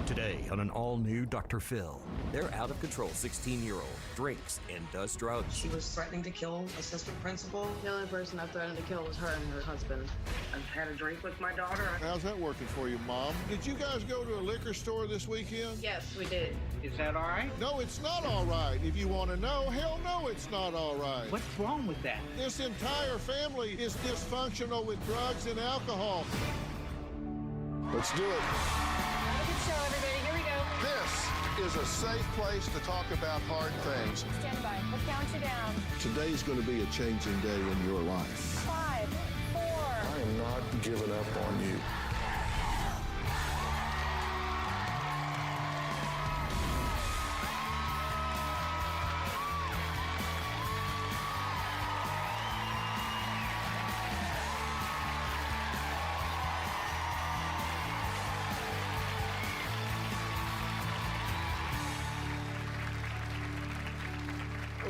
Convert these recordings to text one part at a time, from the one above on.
Today on an all-new Dr. Phil. Their out-of-control 16-year-old drinks and does drugs. She was threatening to kill assistant principal. The only person I threatened to kill was her and her husband. I've had a drink with my daughter. How's that working for you, Mom? Did you guys go to a liquor store this weekend? Yes, we did. Is that all right? No, it's not all right. If you want to know, hell no, it's not all right. What's wrong with that? This entire family is dysfunctional with drugs and alcohol. Let's do it. Have a good show, everybody. Here we go. This is a safe place to talk about hard things. Stand by. We'll count you down. Today's going to be a changing day in your life. 5, 4. I am not giving up on you.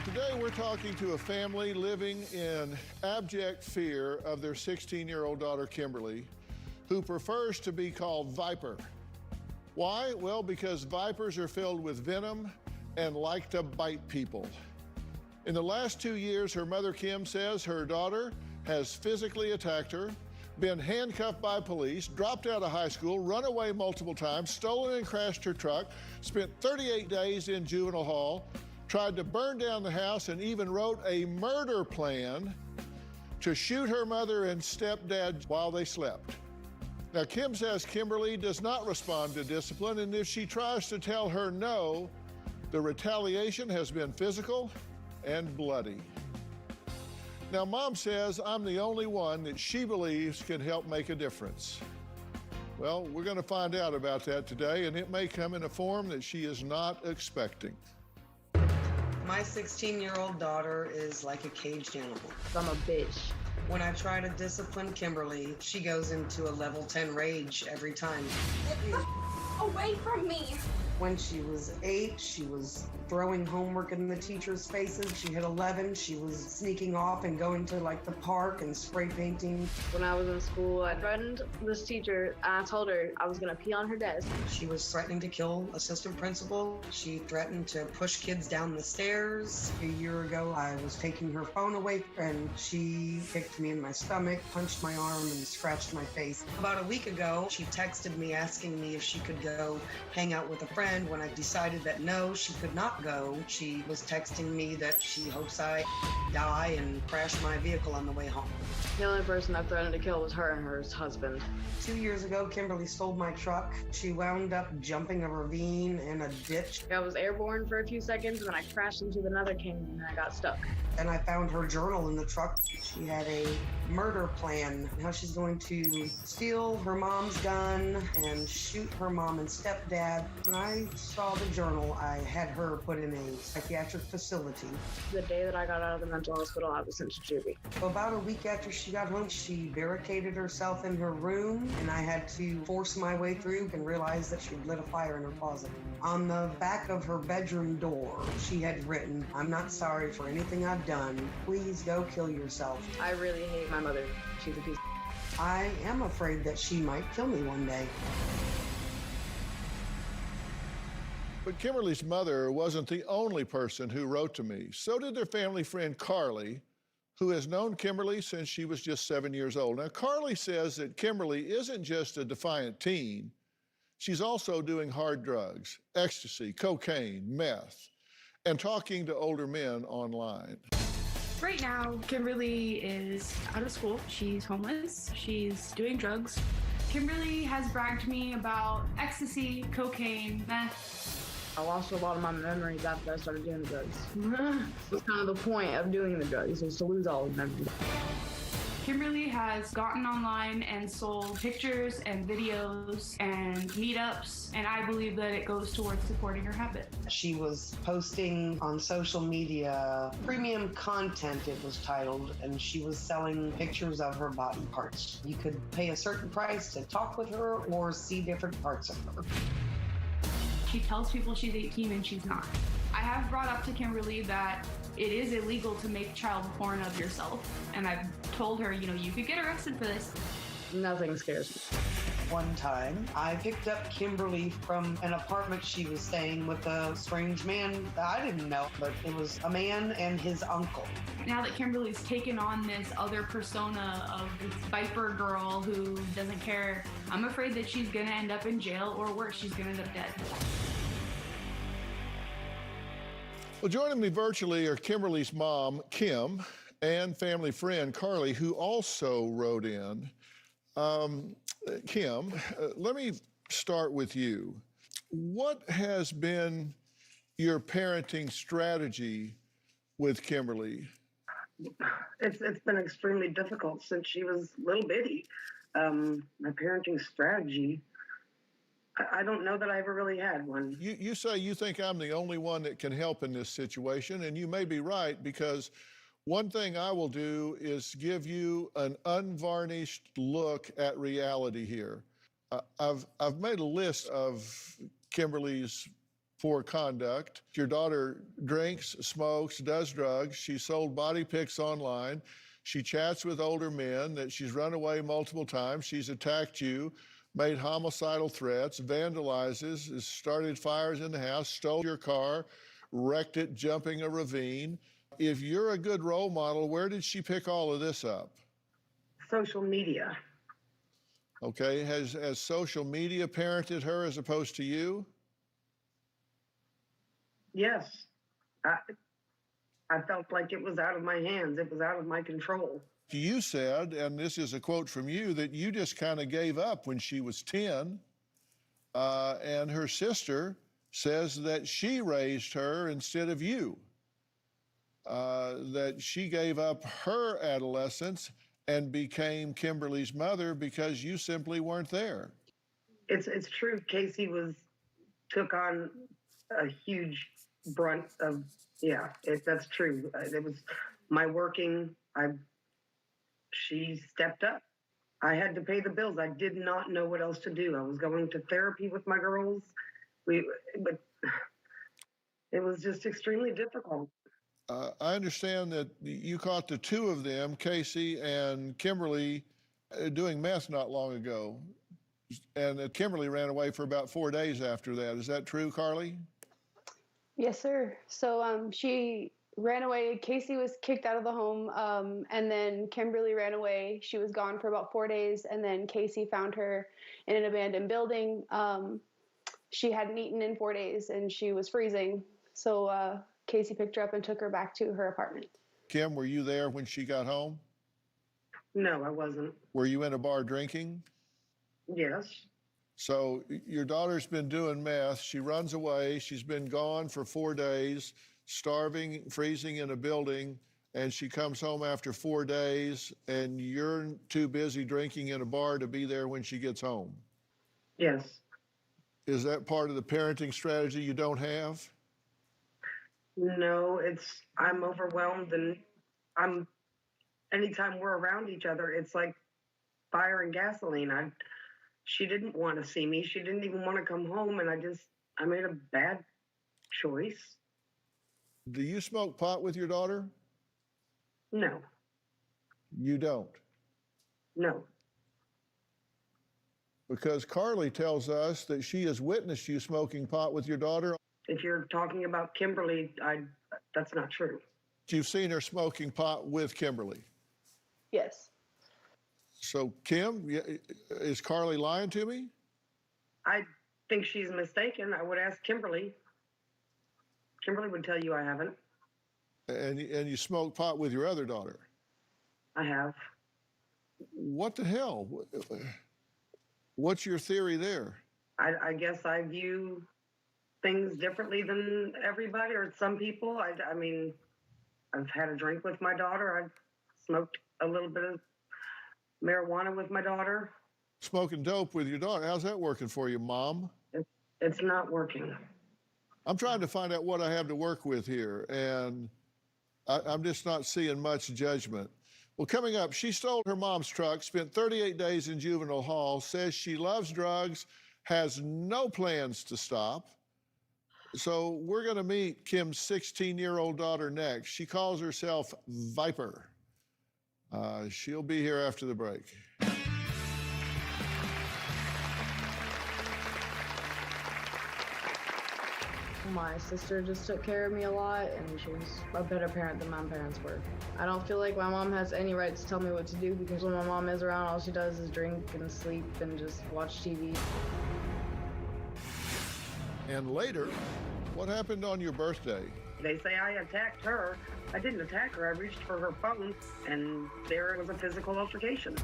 Today we're talking to a family living in abject fear of their 16-year-old daughter, Kimberly, who prefers to be called Viper. Why? Well, because vipers are filled with venom and like to bite people. In the last 2 years, her mother, Kim, says her daughter has physically attacked her, been handcuffed by police, dropped out of high school, run away multiple times, stolen and crashed her truck, spent 38 days in juvenile hall, tried to burn down the house, and even wrote a murder plan to shoot her mother and stepdad while they slept. Now, Kim says Kimberly does not respond to discipline, and if she tries to tell her no, the retaliation has been physical and bloody. Now, Mom says I'm the only one that she believes can help make a difference. Well, we're going to find out about that today, and it may come in a form that she is not expecting. My 16-year-old daughter is like a caged animal. I'm a bitch. When I try to discipline Kimberly, she goes into a level 10 rage every time. Away from me. When she was 8, she was throwing homework in the teachers' faces. She hit 11, she was sneaking off and going to like the park and spray painting. When I was in school, I threatened this teacher, and I told her I was gonna pee on her desk. She was threatening to kill assistant principal. She threatened to push kids down the stairs. A year ago, I was taking her phone away and she kicked me in my stomach, punched my arm, and scratched my face. About a week ago, she texted me asking me if she could go hang out with a friend. When I decided that no, she could not go, she was texting me that she hopes I die and crash my vehicle on the way home. The only person I threatened to kill was her and her husband. 2 years ago, Kimberly stole my truck. She wound up jumping a ravine and a ditch. I was airborne for a few seconds, and then I crashed into another canyon, and I got stuck. And I found her journal in the truck. She had a murder plan. How she's going to steal her mom's gun and shoot her mom and stepdad. When I saw the journal, I had her put in a psychiatric facility. The day that I got out of the mental hospital, I was sent to juvie. About a week after she got home, she barricaded herself in her room, and I had to force my way through and realize that she'd lit a fire in her closet. On the back of her bedroom door, she had written, "I'm not sorry for anything I've done. Please go kill yourself." I really hate my mother. She's a piece. I am afraid that she might kill me one day. But Kimberly's mother wasn't the only person who wrote to me. So did their family friend Carly, who has known Kimberly since she was just 7 years old. Now, Carly says that Kimberly isn't just a defiant teen. She's also doing hard drugs, ecstasy, cocaine, meth, and talking to older men online. Right now, Kimberly is out of school. She's homeless. She's doing drugs. Kimberly has bragged to me about ecstasy, cocaine, meth. I lost a lot of my memories after I started doing the drugs. That's kind of the point of doing the drugs, is to lose all of them. Kimberly has gotten online and sold pictures and videos and meetups, and I believe that it goes towards supporting her habit. She was posting on social media premium content, it was titled, and she was selling pictures of her body parts. You could pay a certain price to talk with her or see different parts of her. She tells people she's 18 and she's not. I have brought up to Kimberly that it is illegal to make child porn of yourself. And I've told her, you could get arrested for this. Nothing scares me. One time, I picked up Kimberly from an apartment she was staying with a strange man that I didn't know, but it was a man and his uncle. Now that Kimberly's taken on this other persona of this Viper girl who doesn't care, I'm afraid that she's gonna end up in jail, or worse, she's gonna end up dead. Well, joining me virtually are Kimberly's mom, Kim, and family friend, Carly, who also wrote in. Kim, let me start with you. What has been your parenting strategy with Kimberly? It's been extremely difficult since she was little bitty. My parenting strategy, I don't know that I ever really had one. You say you think I'm the only one that can help in this situation, and you may be right, because one thing I will do is give you an unvarnished look at reality here. I've made a list of Kimberly's poor conduct. Your daughter drinks, smokes, does drugs. She sold body pics online. She chats with older men, that she's run away multiple times. She's attacked you, made homicidal threats, vandalizes, started fires in the house, stole your car, wrecked it jumping a ravine. If you're a good role model, where did she pick all of this up? Social media. Okay, has social media parented her as opposed to you? Yes. I felt like it was out of my hands. It was out of my control. You said, and this is a quote from you, that you just kind of gave up when she was 10, and her sister says that she raised her instead of you, that she gave up her adolescence and became Kimberly's mother because you simply weren't there. It's true. Casey took on a huge brunt of, that's true. It was my working. She stepped up. I had to pay the bills. I did not know what else to do. I was going to therapy with my girls. But it was just extremely difficult. I understand that you caught the two of them, Casey and Kimberly, doing meth not long ago. And that Kimberly ran away for about 4 days after that. Is that true, Carly? Yes, sir. So she ran away. Casey was kicked out of the home, and then Kimberly ran away. She was gone for about 4 days, and then Casey found her in an abandoned building. She hadn't eaten in 4 days, and she was freezing. So Casey picked her up and took her back to her apartment. Kim, were you there when she got home? No, I wasn't. Were you in a bar drinking? Yes. So your daughter's been doing meth. She runs away. She's been gone for 4 days, starving, freezing in a building, and she comes home after 4 days, and you're too busy drinking in a bar to be there when she gets home. Yes. Is that part of the parenting strategy you don't have? No, I'm overwhelmed, and anytime we're around each other, it's like fire and gasoline. She didn't want to see me. She didn't even want to come home, and I made a bad choice. Do you smoke pot with your daughter? No. You don't? No. Because Carly tells us that she has witnessed you smoking pot with your daughter. If you're talking about Kimberly, that's not true. You've seen her smoking pot with Kimberly. Yes. So, Kim, is Carly lying to me? I think she's mistaken. I would ask Kimberly. Kimberly would tell you I haven't. And you smoke pot with your other daughter? I have. What the hell? What's your theory there? I guess I view things differently than everybody or some people. I mean, I've had a drink with my daughter. I've smoked a little bit of marijuana with my daughter. Smoking dope with your daughter. How's that working for you, Mom? It's not working. I'm trying to find out what I have to work with here, and I'm just not seeing much judgment. Well, coming up, she stole her mom's truck, spent 38 days in juvenile hall, says she loves drugs, has no plans to stop. So we're going to meet Kim's 16-year-old daughter next. She calls herself Viper. She'll be here after the break. My sister just took care of me a lot, and she was a better parent than my parents were. I don't feel like my mom has any right to tell me what to do, because when my mom is around, all she does is drink and sleep and just watch TV. And later, what happened on your birthday? They say I attacked her. I didn't attack her. I reached for her phone, and there was a physical altercation.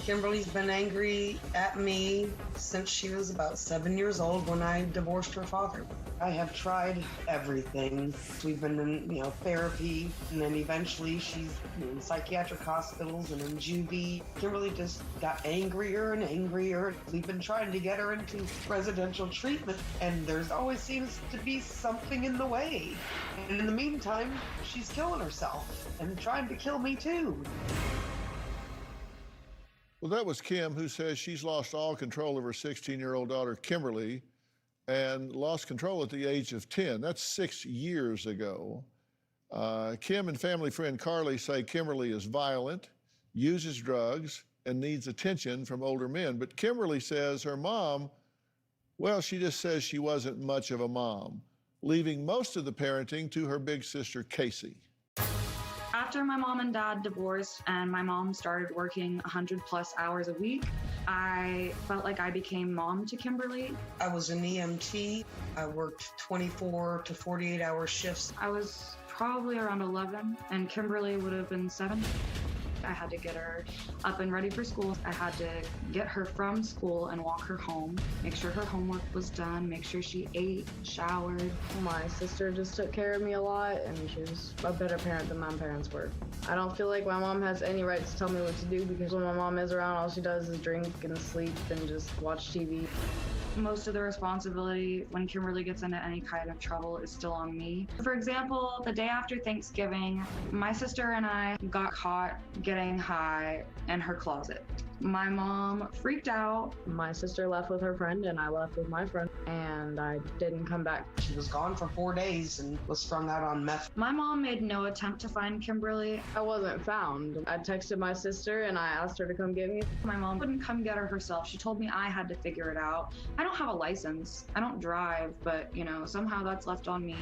Kimberly's been angry at me since she was about 7 years old when I divorced her father. I have tried everything. We've been in, therapy, and then eventually she's in psychiatric hospitals and in juvie. Kimberly just got angrier and angrier. We've been trying to get her into residential treatment, and there's always seems to be something in the way. And in the meantime, she's killing herself and trying to kill me too. Well, that was Kim, who says she's lost all control of her 16-year-old daughter, Kimberly, and lost control at the age of 10. That's 6 years ago. Kim and family friend Carly say Kimberly is violent, uses drugs, and needs attention from older men. But Kimberly says her mom, well, she just says she wasn't much of a mom, leaving most of the parenting to her big sister, Casey. After my mom and dad divorced and my mom started working 100+ hours a week, I felt like I became mom to Kimberly. I was an EMT. I worked 24 to 48-hour shifts. I was probably around 11 and Kimberly would have been 7. I had to get her up and ready for school. I had to get her from school and walk her home, make sure her homework was done, make sure she ate, showered. My sister just took care of me a lot, and she was a better parent than my parents were. I don't feel like my mom has any right to tell me what to do, because when my mom is around, all she does is drink and sleep and just watch TV. Most of the responsibility when Kimberly gets into any kind of trouble is still on me. For example, the day after Thanksgiving, my sister and I got caught getting high in her closet. My mom freaked out. My sister left with her friend, and I left with my friend, and I didn't come back. She was gone for 4 days and was strung out on meth. My mom made no attempt to find Kimberly. I wasn't found. I texted my sister, and I asked her to come get me. My mom wouldn't come get her herself. She told me I had to figure it out. I don't have a license. I don't drive, but, somehow that's left on me.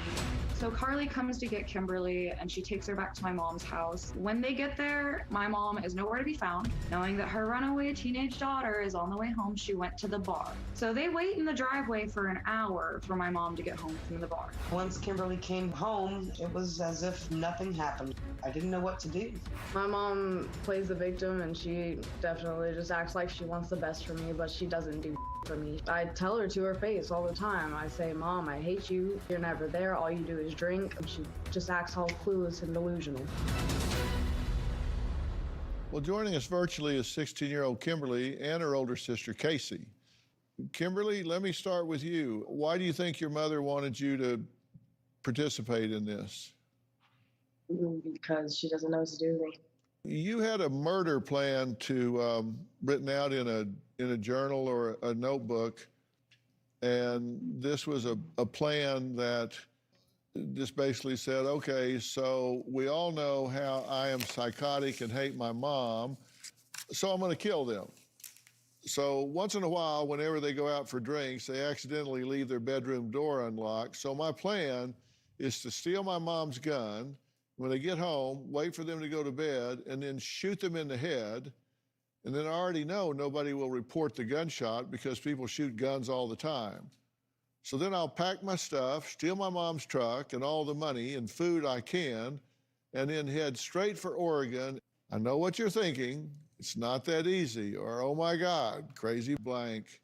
So Carly comes to get Kimberly, and she takes her back to my mom's house. When they get there, my mom is nowhere to be found. Knowing that her runaway teenage daughter is on the way home, she went to the bar. So they wait in the driveway for an hour for my mom to get home from the bar. Once Kimberly came home, it was as if nothing happened. I didn't know what to do. My mom plays the victim, and she definitely just acts like she wants the best for me, but she doesn't do for me. I tell her to her face all the time. I say, Mom, I hate you. You're never there. All you do is drink. And she just acts all clueless and delusional. Well, joining us virtually is 16-year-old Kimberly and her older sister, Casey. Kimberly, let me start with you. Why do you think your mother wanted you to participate in this? Because she doesn't know what to do with me. You had a murder plan written out in a journal or a notebook, and this was a plan that just basically said, okay, so we all know how I am psychotic and hate my mom, so I'm going to kill them. So once in a while, whenever they go out for drinks, they accidentally leave their bedroom door unlocked. So my plan is to steal my mom's gun. When they get home, wait for them to go to bed, and then shoot them in the head. And then I already know nobody will report the gunshot because people shoot guns all the time. So then I'll pack my stuff, steal my mom's truck and all the money and food I can, and then head straight for Oregon. I know what you're thinking. It's not that easy, or, oh my God, crazy blank.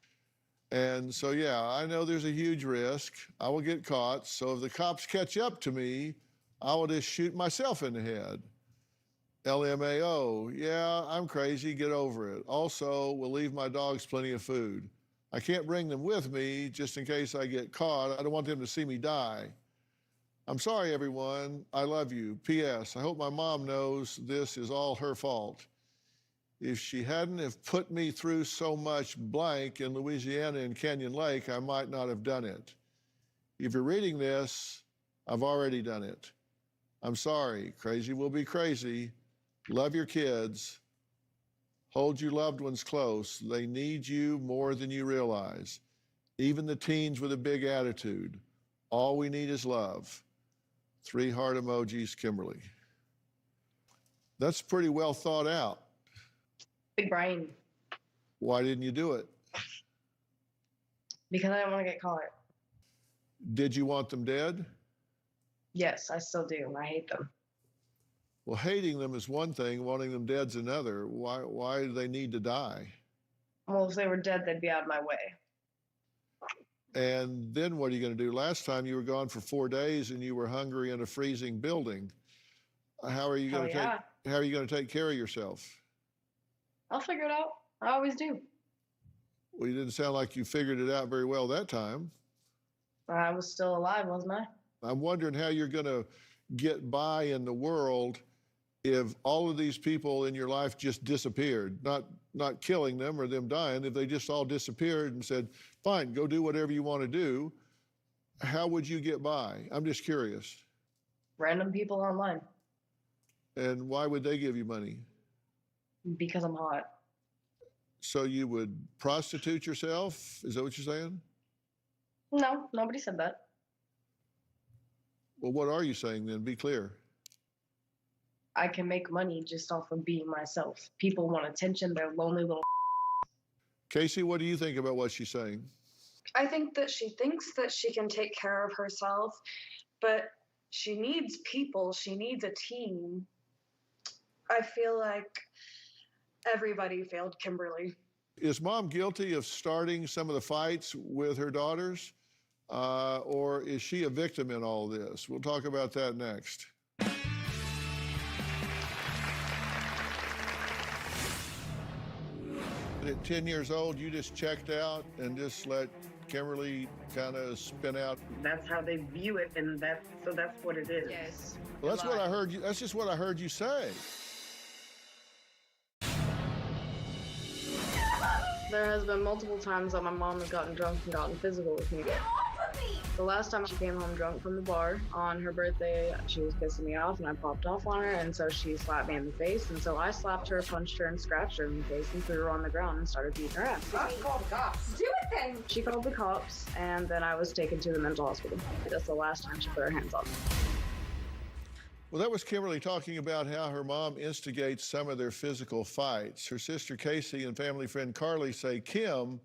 And so, yeah, I know there's a huge risk. I will get caught. So if the cops catch up to me, I will just shoot myself in the head. LMAO, yeah, I'm crazy, get over it. Also, we'll leave my dogs plenty of food. I can't bring them with me just in case I get caught. I don't want them to see me die. I'm sorry, everyone. I love you. P.S. I hope my mom knows this is all her fault. If she hadn't have put me through so much blank in Louisiana and Canyon Lake, I might not have done it. If you're reading this, I've already done it. I'm sorry. Crazy will be crazy. Love your kids. Hold your loved ones close. They need you more than you realize. Even the teens with a big attitude. All we need is love. 3 heart emojis, Kimberly. That's pretty well thought out. Big brain. Why didn't you do it? Because I don't want to get caught. Did you want them dead? Yes, I still do. I hate them. Well, hating them is one thing, wanting them dead's another. Why do they need to die? Well, if they were dead, they'd be out of my way. And then what are you going to do? Last time you were gone for 4 days and you were hungry in a freezing building. How are you going to take care of yourself? I'll figure it out. I always do. Well, you didn't sound like you figured it out very well that time. I was still alive, wasn't I? I'm wondering how you're going to get by in the world if all of these people in your life just disappeared, not killing them or them dying, if they just all disappeared and said, fine, go do whatever you want to do, how would you get by? I'm just curious. Random people online. And why would they give you money? Because I'm hot. So you would prostitute yourself? Is that what you're saying? No, nobody said that. Well, what are you saying then? Be clear. I can make money just off of being myself. People want attention. They're lonely little. Casey, what do you think about what she's saying? I think that she thinks that she can take care of herself, but she needs people. She needs a team. I feel like everybody failed Kimberly. Is mom guilty of starting some of the fights with her daughters? Or is she a victim in all this? We'll talk about that next. At 10 years old, you just checked out and just let Kimberly kind of spin out. That's how they view it, and that's what it is. Yes. Well, that's what I heard you. That's just what I heard you say. There has been multiple times that my mom has gotten drunk and gotten physical with me. The last time she came home drunk from the bar on her birthday, she was pissing me off and I popped off on her, and so she slapped me in the face, and so I slapped her, punched her, and scratched her in the face and threw her on the ground and started beating her ass. Call the cops. Do it then. She called the cops, and then I was taken to the mental hospital. That's the last time she put her hands on me. Well, that was Kimberly talking about how her mom instigates some of their physical fights. Her sister Casey and family friend Carly say Kim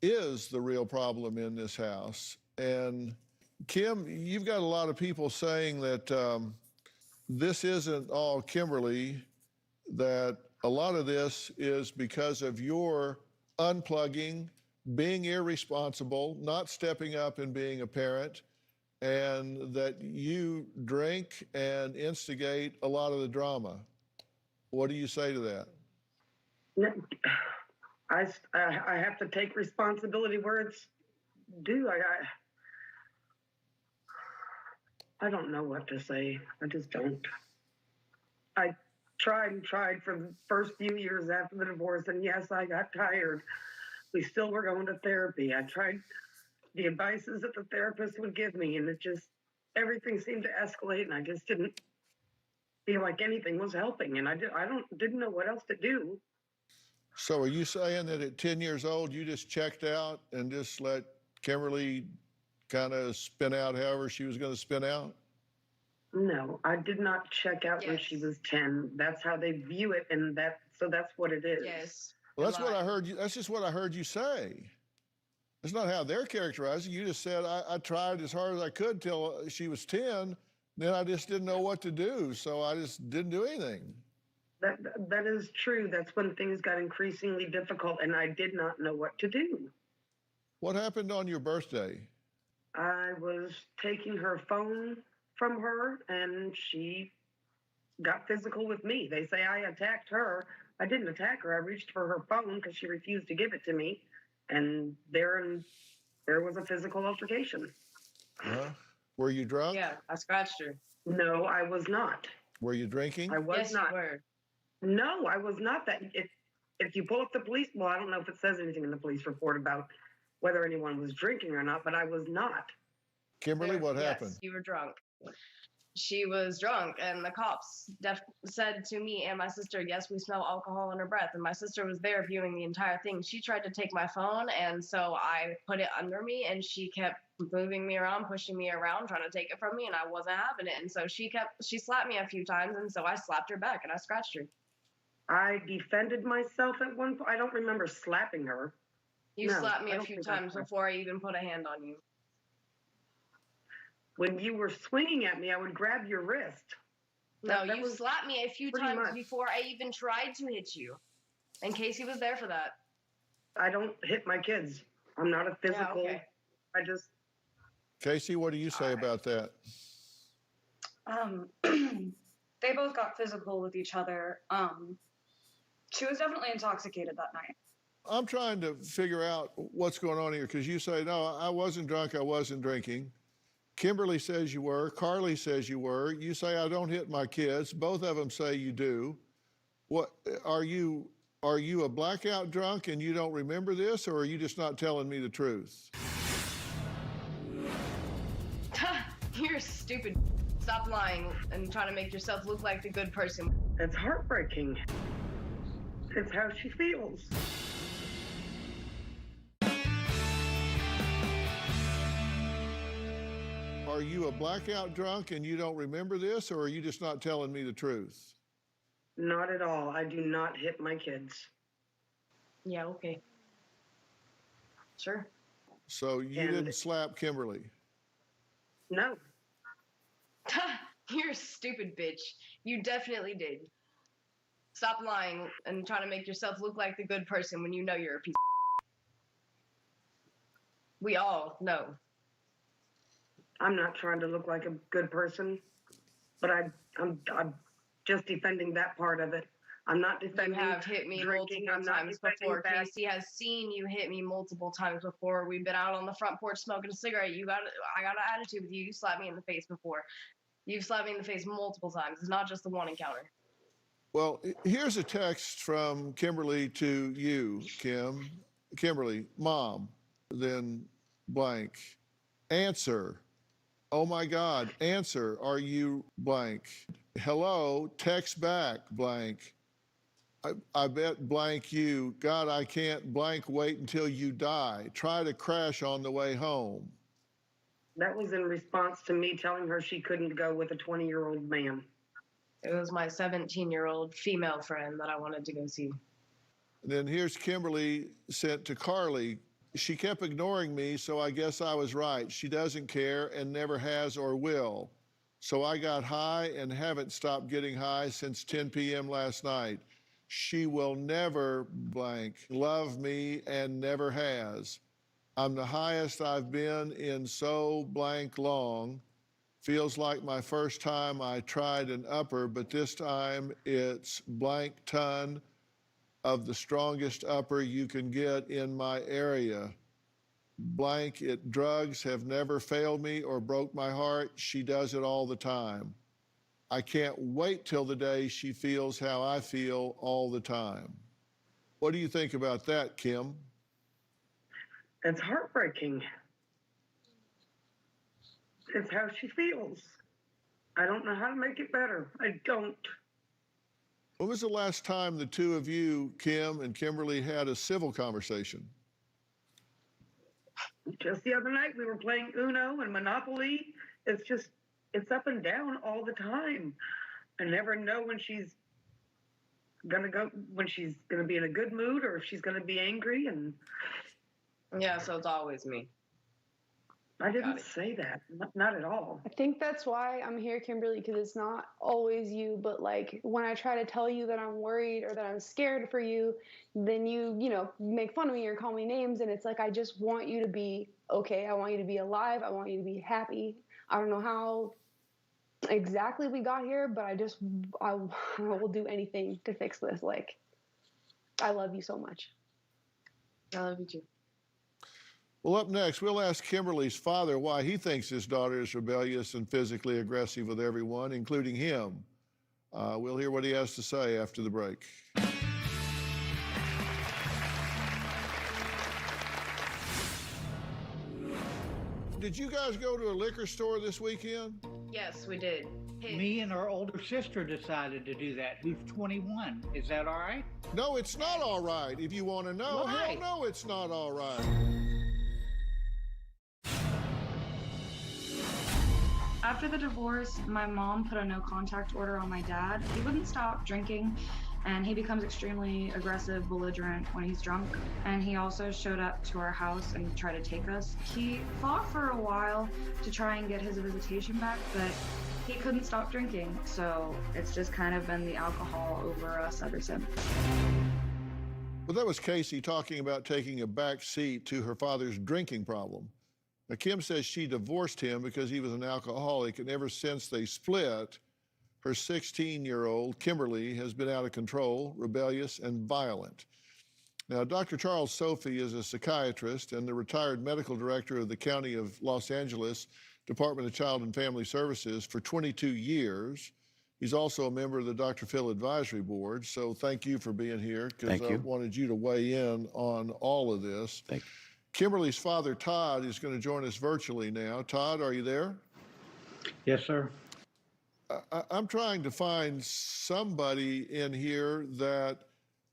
is the real problem in this house. And Kim, you've got a lot of people saying that this isn't all Kimberly, that a lot of this is because of your unplugging, being irresponsible, not stepping up and being a parent, and that you drink and instigate a lot of the drama. What do you say to that? I have to take responsibility where it's due. I don't know what to say. I just don't. I tried and tried for the first few years after the divorce, and yes, I got tired. We still were going to therapy. I tried the advices that the therapist would give me, and it just, everything seemed to escalate, and I just didn't feel like anything was helping, and I didn't know what else to do. So are you saying that at 10 years old, you just checked out and just let Kimberly kind of spin out however she was going to spin out? No, I did not check out when she was 10. That's how they view it, and that's what it is. Yes. Well, that's what I heard you. That's just what I heard you say. That's not how they're characterizing. You just said I tried as hard as I could till she was 10. Then I just didn't know what to do, so I just didn't do anything. That is true. That's when things got increasingly difficult, and I did not know what to do. What happened on your birthday? I was taking her phone from her, and she got physical with me. They say I attacked her. I didn't attack her. I reached for her phone because she refused to give it to me, and there was a physical altercation. Were you drunk? Yeah, I scratched her. No, I was not. Were you drinking? I was not. You were. No, I was not. That if you pull up the police, well, I don't know if it says anything in the police report about whether anyone was drinking or not, but I was not. Kimberly, what happened? Yes, you were drunk. she was drunk, and the cops said to me and my sister, yes, we smell alcohol in her breath. And my sister was there viewing the entire thing. She tried to take my phone, and so I put it under me, and she kept moving me around, pushing me around, trying to take it from me, and I wasn't having it. And so she slapped me a few times, and so I slapped her back, and I scratched her. I defended myself at one point. I don't remember slapping her. You No, slapped me I a don't few think I times slapped. before I even put a hand on you. When you were swinging at me, I would grab your wrist. No, That you was slapped me a few pretty times much. before I even tried to hit you. And Casey was there for that. I don't hit my kids. I'm not a physical. okay. I just. Casey, what do you say about that? They both got physical with each other. She was definitely intoxicated that night. I'm trying to figure out what's going on here because you say, no, I wasn't drunk, I wasn't drinking. Kimberly says you were. Carly says you were. You say, I don't hit my kids. Both of them say you do. What are you a blackout drunk and you don't remember this, or are you just not telling me the truth? You're stupid. Stop lying and trying to make yourself look like the good person. It's heartbreaking. It's how she feels. Are you a blackout drunk and you don't remember this, or are you just not telling me the truth? Not at all. I do not hit my kids. Yeah, okay. Sure. So you And- didn't slap Kimberly? No. You're a stupid bitch. You definitely did. Stop lying and trying to make yourself look like the good person when you know you're a piece of. We all know. I'm not trying to look like a good person, but I'm just defending that part of it. I'm not You defending have hit me drinking. multiple I'm not times defending before. that. Casey has seen you hit me multiple times before. We've been out on the front porch smoking a cigarette. I got an attitude with you. You slapped me in the face before. You've slapped me in the face multiple times. It's not just the one encounter. Well, here's a text from Kimberly to you, Kim. Kimberly, Mom, then blank. Answer. Oh my God, answer. Are you blank? Hello, text back, blank. I bet blank you. God, I can't blank wait until you die. Try to crash on the way home. That was in response to me telling her she couldn't go with a 20-year-old man. It was my 17-year-old female friend that I wanted to go see. And then here's Kimberly sent to Carly. She kept ignoring me, so I guess I was right. She doesn't care and never has or will. So I got high and haven't stopped getting high since 10 p.m. last night. She will never blank love me and never has. I'm the highest I've been in so blank long. Feels like my first time I tried an upper, but this time it's blank ton of the strongest upper you can get in my area. Blank it, drugs have never failed me or broke my heart. She does it all the time. I can't wait till the day she feels how I feel all the time. What do you think about that, Kim? It's heartbreaking. It's how she feels. I don't know how to make it better. I don't. When was the last time the two of you, Kim and Kimberly, had a civil conversation? Just the other night we were playing Uno and Monopoly. It's up and down all the time. I never know when she's gonna be in a good mood or if she's gonna be angry, and Yeah, so it's always me. I didn't say that. Not at all. I think that's why I'm here, Kimberly, because it's not always you, but like when I try to tell you that I'm worried or that I'm scared for you, then you make fun of me or call me names, and it's like I just want you to be okay. I want you to be alive. I want you to be happy. I don't know how exactly we got here, but I will do anything to fix this. Like, I love you so much. I love you too. Well, up next, we'll ask Kimberly's father why he thinks his daughter is rebellious and physically aggressive with everyone, including him. We'll hear what he has to say after the break. Did you guys go to a liquor store this weekend? Yes, we did. Me and our older sister decided to do that, who's 21. Is that all right? No, it's not all right. If you want to know, Why? hell no, it's not all right. After the divorce, my mom put a no contact order on my dad. He wouldn't stop drinking, and he becomes extremely aggressive, belligerent when he's drunk. And he also showed up to our house and tried to take us. He fought for a while to try and get his visitation back, but he couldn't stop drinking. So it's just kind of been the alcohol over us ever since. Well, that was Casey talking about taking a back seat to her father's drinking problem. Now, Kim says she divorced him because he was an alcoholic, and ever since they split, her 16-year-old, Kimberly, has been out of control, rebellious, and violent. Now, Dr. Charles Sophie is a psychiatrist and the retired medical director of the County of Los Angeles Department of Child and Family Services for 22 years. He's also a member of the Dr. Phil Advisory Board, so thank you for being here, because I wanted you to weigh in on all of this. Thank you. Kimberly's father, Todd, is going to join us virtually now. Todd, are you there? Yes, sir. I'm trying to find somebody in here that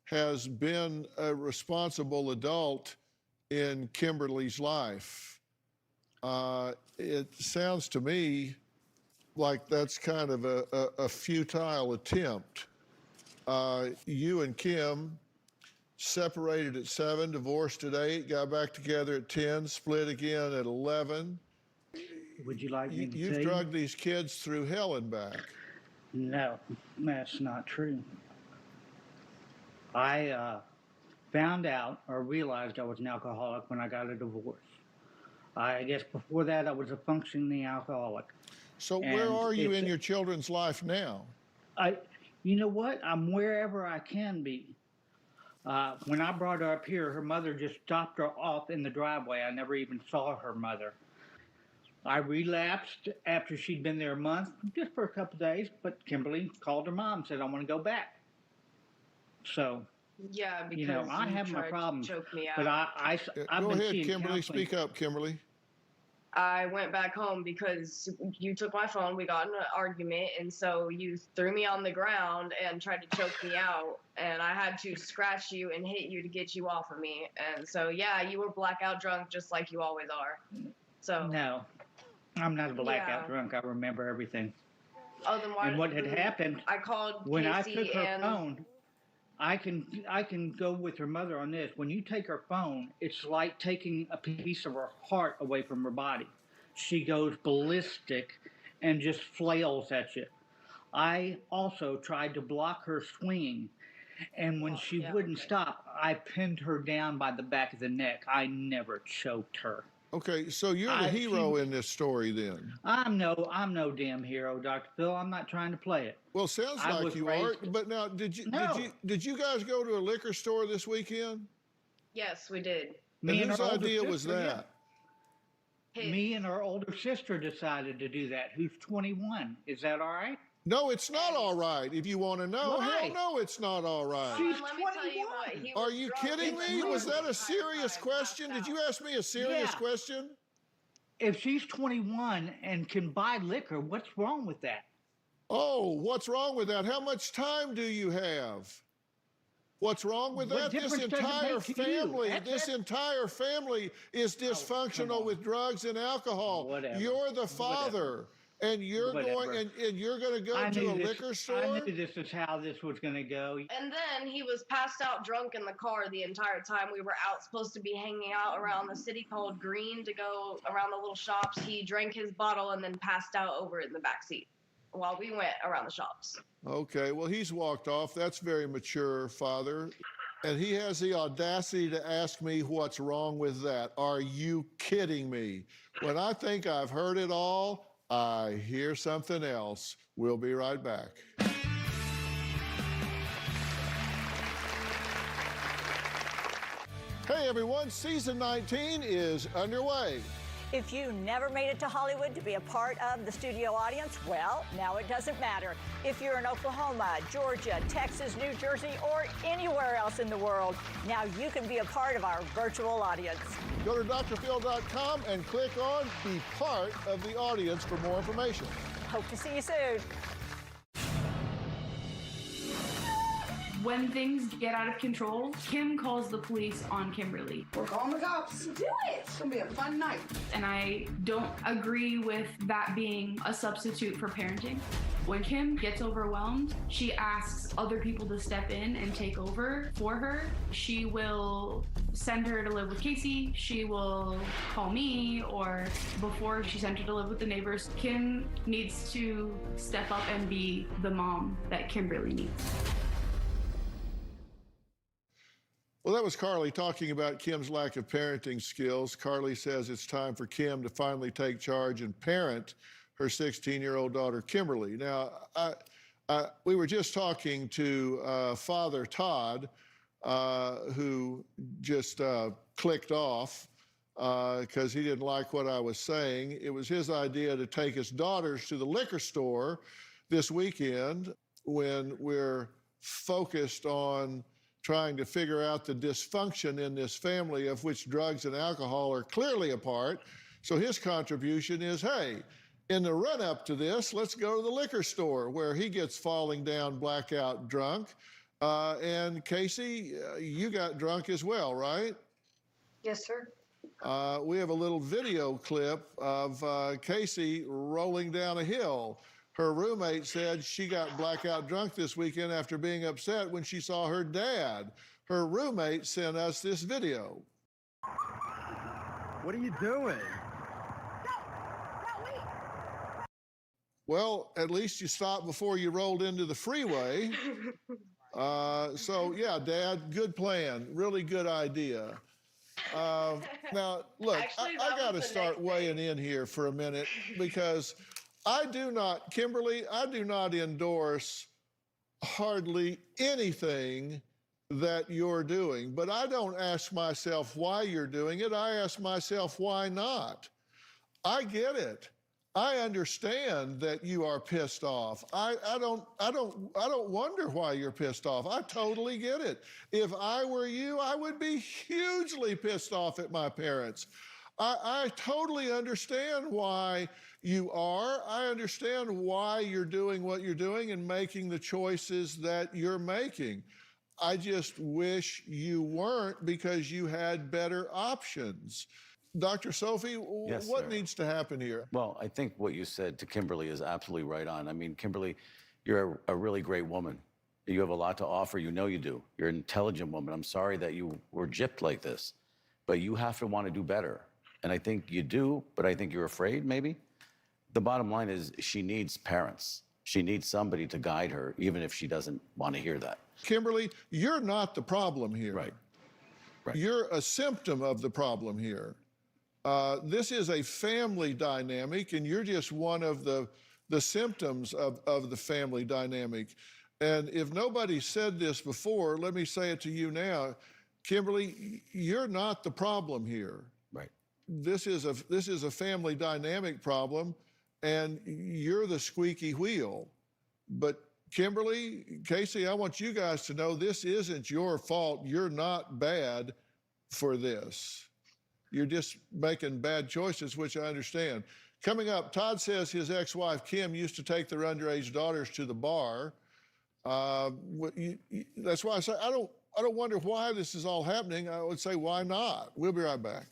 has been a responsible adult in Kimberly's life. It sounds to me like that's kind of a futile attempt. You and Kim separated at 7, divorced at 8, got back together at 10, split again at 11. Would you like me to You've tell drugged these kids through hell and back. No, that's not true. I found out or realized I was an alcoholic when I got a divorce. I guess before that I was a functioning alcoholic. So where are you in your children's life now? You know what? I'm wherever I can be. When I brought her up here, her mother just stopped her off in the driveway. I never even saw her mother. I relapsed after she'd been there a month, just for a couple of days, but Kimberly called her mom and said, I want to go back. So, Yeah, because you know, I have my tried to problems, choke me out. but I've Go been ahead, seeing Kimberly. counseling. Speak up, Kimberly. I went back home because you took my phone. We got in an argument, and so you threw me on the ground and tried to choke me out. And I had to scratch you and hit you to get you off of me. And so, yeah, you were blackout drunk just like you always are. So No, I'm not a blackout Yeah. drunk. I remember everything. Oh, then why? And what had happened I called when I Casey took her and phone, I can go with her mother on this. When you take her phone, it's like taking a piece of her heart away from her body. She goes ballistic and just flails at you. I also tried to block her swinging, and when she wouldn't stop, I pinned her down by the back of the neck. I never choked her. Okay, so you're the hero in this story then. I'm no damn hero, Dr. Phil. I'm not trying to play it. Well, sounds I like was you are. raised- But now, did No. you guys go to a liquor store this weekend? yes, we did. Me And whose our older idea was sister, yeah. that? Me and our older sister decided to do that, who's 21. Is that all right? No, it's not all right. If you want to know, Why? hell no, it's not all right. She's Let me tell you what. He Are was you drunk kidding and me? drunk Was that the a serious entire time, question? passed Did you out. ask me a serious Yeah. question? If she's 21 and can buy liquor, what's wrong with that? Oh, what's wrong with that? How much time do you have? What's wrong with What that? This difference does it entire make to you? family, That's this it. entire family is dysfunctional on. with drugs and alcohol. Whatever. You're the father, and you're Whatever. going and you're going to go I to knew a this- liquor I store. knew this is how this was going to go. And then he was passed out drunk in the car the entire time. We were out, supposed to be hanging out around the city called Green to go around the little shops. He drank his bottle and then passed out over in the back seat while we went around the shops. Okay, well, he's walked off. That's very mature, father. And he has the audacity to ask me what's wrong with that. Are you kidding me? When I think I've heard it all, I hear something else. We'll be right back. Hey, everyone, season 19 is underway. If you never made it to Hollywood to be a part of the studio audience, well, now it doesn't matter. If you're in Oklahoma, Georgia, Texas, New Jersey, or anywhere else in the world, now you can be a part of our virtual audience. Go to drphil.com and click on Be Part of the Audience for more information. Hope to see you soon. When things get out of control, Kim calls the police on Kimberly. We're calling the cops. Do it! It's gonna be a fun night. And I don't agree with that being a substitute for parenting. When Kim gets overwhelmed, she asks other people to step in and take over for her. She will send her to live with Casey. She will call me, or before she sent her to live with the neighbors. Kim needs to step up and be the mom that Kimberly needs. Well, that was Carly talking about Kim's lack of parenting skills. Carly says it's time for Kim to finally take charge and parent her 16-year-old daughter, Kimberly. Now, we were just talking to Father Todd, who just clicked off because he didn't like what I was saying. It was his idea to take his daughters to the liquor store this weekend when we're focused on trying to figure out the dysfunction in this family, of which drugs and alcohol are clearly a part. So his contribution is, hey, in the run-up to this, let's go to the liquor store, where he gets falling down blackout drunk. And Casey, you got drunk as well, right? Yes, sir. We have a little video clip of Casey rolling down a hill. Her roommate said she got blackout drunk this weekend after being upset when she saw her dad. Her roommate sent us this video. What are you doing? Well, at least you stopped before you rolled into the freeway. So, yeah, Dad, good plan. Really good idea. Now, look, Actually, I got to start weighing in here for a minute, because Kimberly, I do not endorse hardly anything that you're doing, but I don't ask myself why you're doing it. I ask myself, why not? I get it. I understand that you are pissed off. I don't wonder why you're pissed off. I totally get it. If I were you, I would be hugely pissed off at my parents. I totally understand why you are. I understand why you're doing what you're doing and making the choices that you're making. I just wish you weren't, because you had better options. Dr. Sophie, Yes, what sir. needs to happen here? Well, I think what you said to Kimberly is absolutely right on. I mean, Kimberly, you're a really great woman. You have a lot to offer. You know you do. You're an intelligent woman. I'm sorry that you were gypped like this, but you have to want to do better. And I think you do, but I think you're afraid, maybe. The bottom line is she needs parents. She needs somebody to guide her, even if she doesn't want to hear that. Kimberly, you're not the problem here. Right. You're a symptom of the problem here. This is a family dynamic, and you're just one of the symptoms of the family dynamic. And if nobody said this before, let me say it to you now. Kimberly, you're not the problem here. Right. This is a family dynamic problem, and you're the squeaky wheel. But Kimberly, Casey, I want you guys to know this isn't your fault. You're not bad for this. You're just making bad choices, which I understand. Coming up, Todd says his ex-wife, Kim, used to take their underage daughters to the bar. That's why I say I don't wonder why this is all happening. I would say, why not? We'll be right back.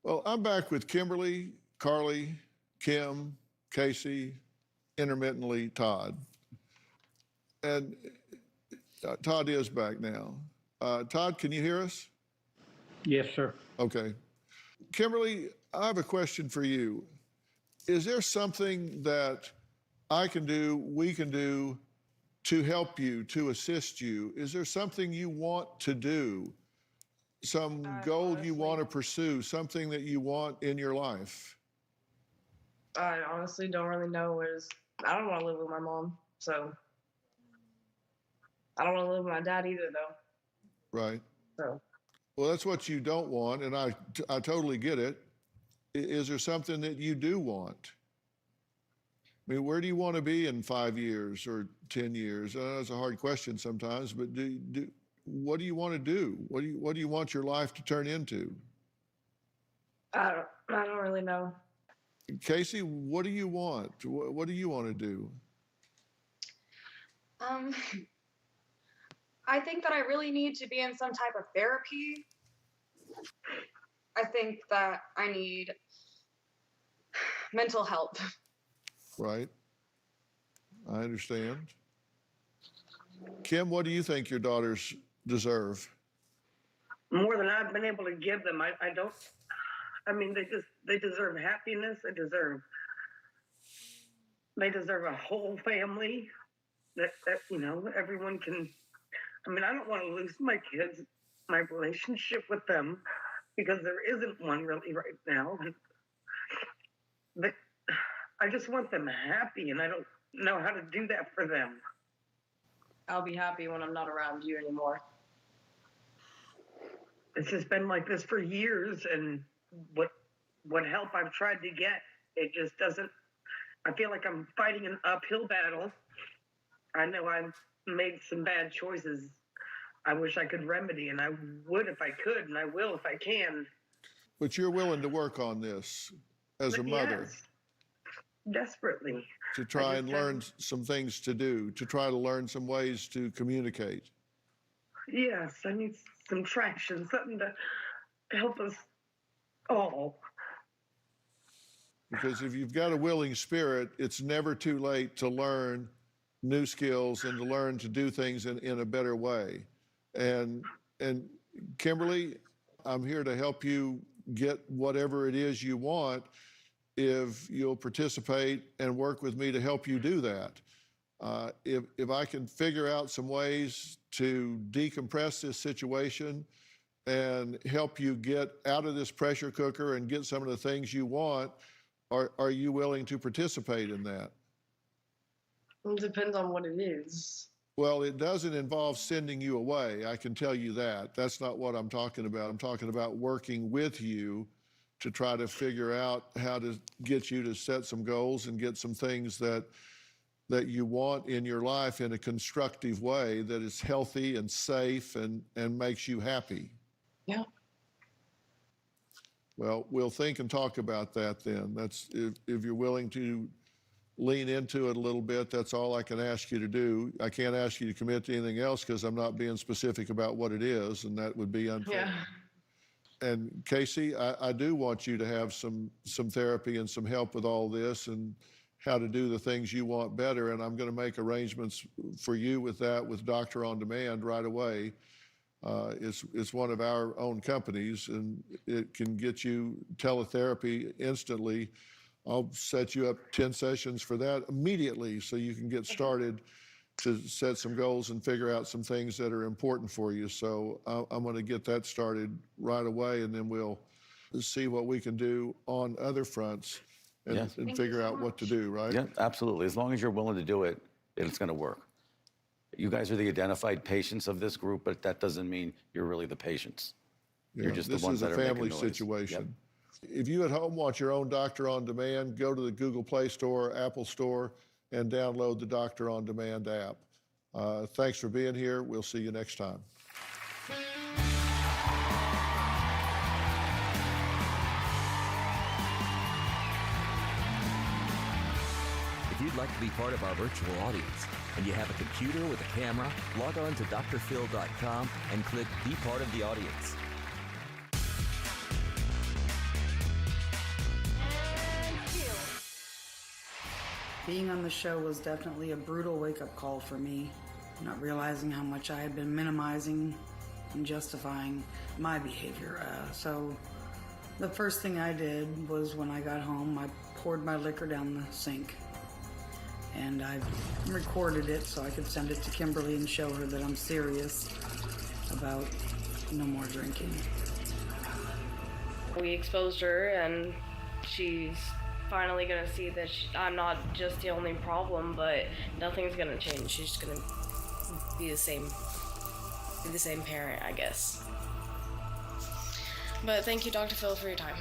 Well, I'm back with Kimberly, Carly, Kim, Casey, intermittently Todd. And Todd is back now. Todd, can you hear us? Yes, sir. Okay. Kimberly, I have a question for you. Is there something that I can do, we can do, to help you, to assist you? Is there something you want to do? Some goal you want to pursue, something that you want in your life? I honestly don't really know. I don't want to live with my mom, so I don't want to live with my dad either, though. Right. So. Well, that's what you don't want, and I totally get it. Is there something that you do want? I mean, where do you want to be in 5 years or 10 years? I know it's a hard question sometimes, but what do you want to do? What do you want your life to turn into? I I don't really know. Casey, what do you want? What do you want to do? I think that I really need to be in some type of therapy. I think that I need mental health. Right. I understand. Kim, what do you think your daughters deserve? More than I've been able to give them. I don't. I mean, they deserve happiness. They deserve a whole family. That everyone can. I mean, I don't want to lose my kids, my relationship with them, because there isn't one really right now. But I just want them happy, and I don't know how to do that for them. I'll be happy when I'm not around you anymore. It's just been like this for years, and what help I've tried to get, it just doesn't. I feel like I'm fighting an uphill battle. I know I've made some bad choices I wish I could remedy, and I would if I could, and I will if I can. But you're willing to work on this as a mother. Yes, desperately. To try and learn some things to do, to try to learn some ways to communicate. Yes, I need some traction, something to help us all. Because if you've got a willing spirit, it's never too late to learn new skills and to learn to do things in a better way. And Kimberly, I'm here to help you get whatever it is you want if you'll participate and work with me to help you do that. If I can figure out some ways to decompress this situation and help you get out of this pressure cooker and get some of the things you want, are you willing to participate in that? It depends on what it is. Well, it doesn't involve sending you away. I can tell you that. That's not what I'm talking about. I'm talking about working with you to try to figure out how to get you to set some goals and get some things that you want in your life in a constructive way that is healthy and safe and makes you happy. Yeah. Well, we'll think and talk about that then. That's if you're willing to lean into it a little bit, that's all I can ask you to do. I can't ask you to commit to anything else because I'm not being specific about what it is, and that would be unfair. Yeah. And Casey, I do want you to have some therapy and some help with all this and how to do the things you want better. And I'm going to make arrangements for you with that with Doctor on Demand right away. It's one of our own companies, and it can get you teletherapy instantly. I'll set you up 10 sessions for that immediately so you can get started to set some goals and figure out some things that are important for you. So I'm going to get that started right away, and then we'll see what we can do on other fronts and figure out what to do, right? Yeah, absolutely. As long as you're willing to do it, it's going to work. You guys are the identified patients of this group, but that doesn't mean you're really the patients. Yeah, you're just the ones that are making noise. This is a family situation. Yep. If you at home want your own Doctor on Demand, go to the Google Play Store, Apple Store, and download the Doctor on Demand app. Thanks for being here. We'll see you next time. If you'd like to be part of our virtual audience and you have a computer with a camera, log on to drphil.com and click Be Part of the Audience. Being on the show was definitely a brutal wake-up call for me, not realizing how much I had been minimizing and justifying my behavior. So the first thing I did was when I got home, I poured my liquor down the sink. And I recorded it so I could send it to Kimberly and show her that I'm serious about no more drinking. We exposed her, and she's finally gonna see that I'm not just the only problem, but nothing's gonna change. She's just gonna be the same parent, I guess. But thank you, Dr. Phil, for your time.